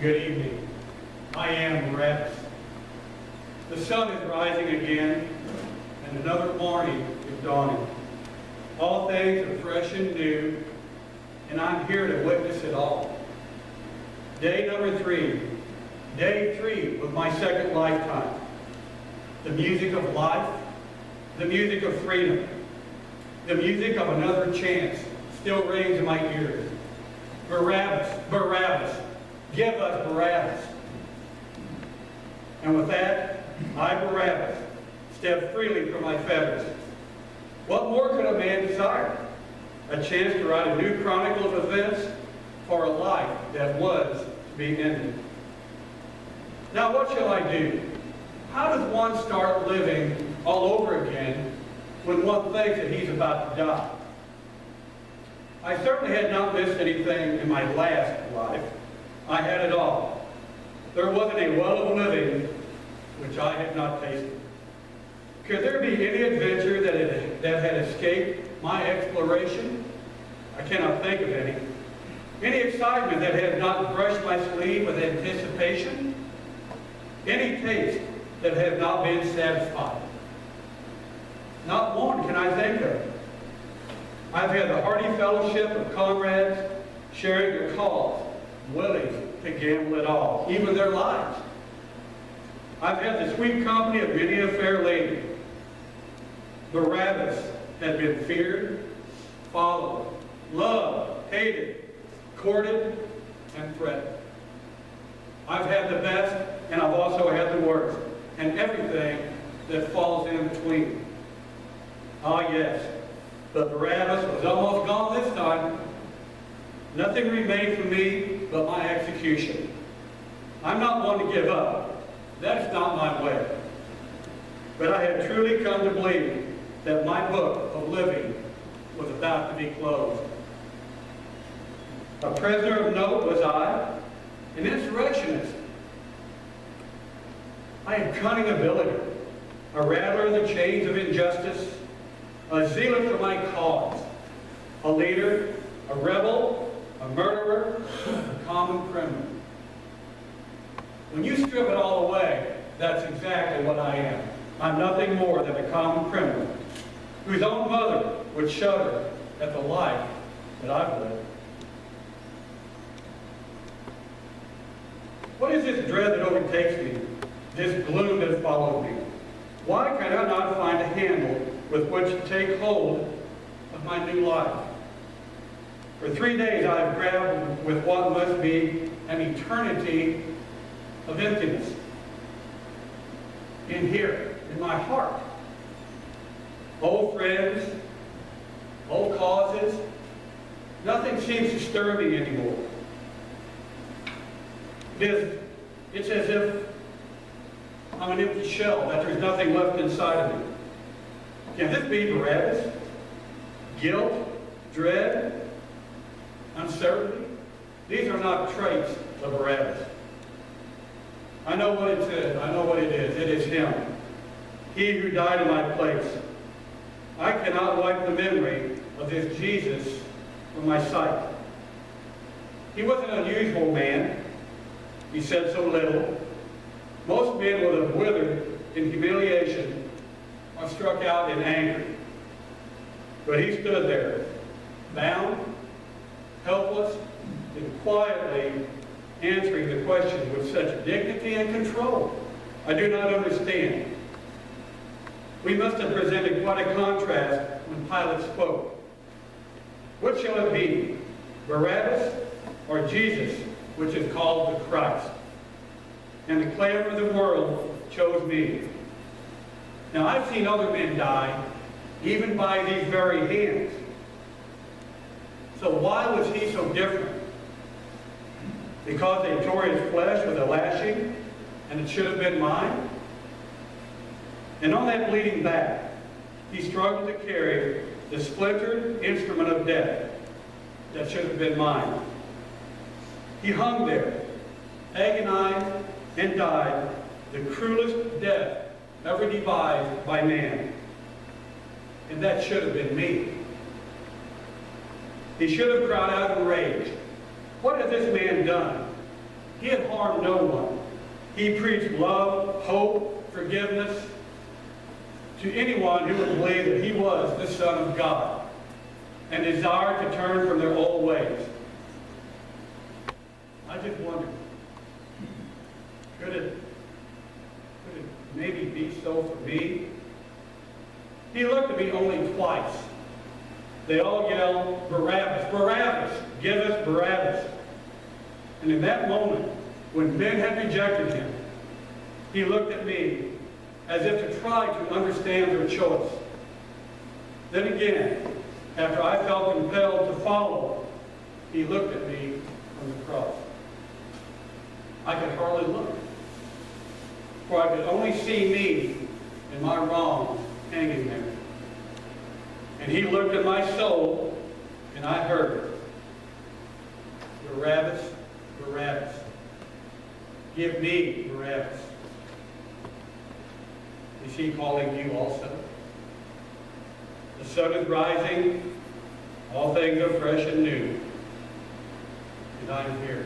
Good evening. I am Barabbas. The sun is rising again, and another morning is dawning. All things are fresh and new, and I'm here to witness it all. Day number 3. Day 3 of my second lifetime. The music of life, the music of freedom, the music of another chance still rings in my ears. Barabbas, Barabbas, give us Barabbas. And with that, I, Barabbas, step freely from my fetters. What more could a man desire? A chance to write a new chronicle of events for a life that was to be ended. Now what shall I do? How does one start living all over again when one thinks that he's about to die? I certainly had not missed anything in my last life. I had it all. There wasn't a well of living which I had not tasted. Could there be any adventure that had escaped my exploration? I cannot think of any. Any excitement that had not brushed my sleeve with anticipation? Any taste that had not been satisfied? Not one can I think of. I've had the hearty fellowship of comrades sharing their cause, willing to gamble it all, even their lives. I've had the sweet company of many a fair lady. Barabbas had been feared, followed, loved, hated, courted, and threatened. I've had the best, and I've also had the worst, and everything that falls in between. Ah, yes, but Barabbas was almost gone this time. Nothing remained for me but my execution. I'm not one to give up. That's not my way. But I had truly come to believe that my book of living was about to be closed. A prisoner of note was I, an insurrectionist. I had cunning ability, a rattler in the chains of injustice, a zealot for my cause, a leader, a rebel, a murderer, a common criminal. When you strip it all away, that's exactly what I am. I'm nothing more than a common criminal whose own mother would shudder at the life that I've lived. What is this dread that overtakes me, this gloom that follows me? Why can I not find a handle with which to take hold of my new life? For 3 days I have grappled with what must be an eternity of emptiness. In here, in my heart. Old friends, old causes, nothing seems to stir me anymore. It's as if I'm an empty shell, that there's nothing left inside of me. Can this be Barabbas? Guilt, dread, uncertainty? These are not traits of Barabbas. I know what it is. I know what it is. It is him. He who died in my place. I cannot wipe the memory of this Jesus from my sight. He was an unusual man. He said so little. Most men would have withered in humiliation or struck out in anger. But he stood there, bound, helpless, and quietly answering the question with such dignity and control. I do not understand. We must have presented quite a contrast when Pilate spoke. What shall it be, Barabbas or Jesus, which is called the Christ? And the clamor of the world chose me. Now I've seen other men die, even by these very hands. So why was he so different? Because they tore his flesh with a lashing, and it should have been mine? And on that bleeding back, he struggled to carry the splintered instrument of death that should have been mine. He hung there, agonized, and died the cruelest death ever devised by man. And that should have been me. He should have cried out in rage, "What has this man done? He had harmed no one. He preached love, hope, forgiveness to anyone who would believe that he was the Son of God and desired to turn from their old ways. I just wonder, could it maybe be so for me? He looked at me only twice. They all yelled, "Barabbas, Barabbas, give us Barabbas." And in that moment, when men had rejected him, he looked at me as if to try to understand their choice. Then again, after I felt compelled to follow, he looked at me from the cross. I could hardly look, for I could only see me and my wrongs hanging there. And he looked at my soul, and I heard, "Barabbas, Barabbas, give me Barabbas." Is he calling you also? The sun is rising, all things are fresh and new, and I am here.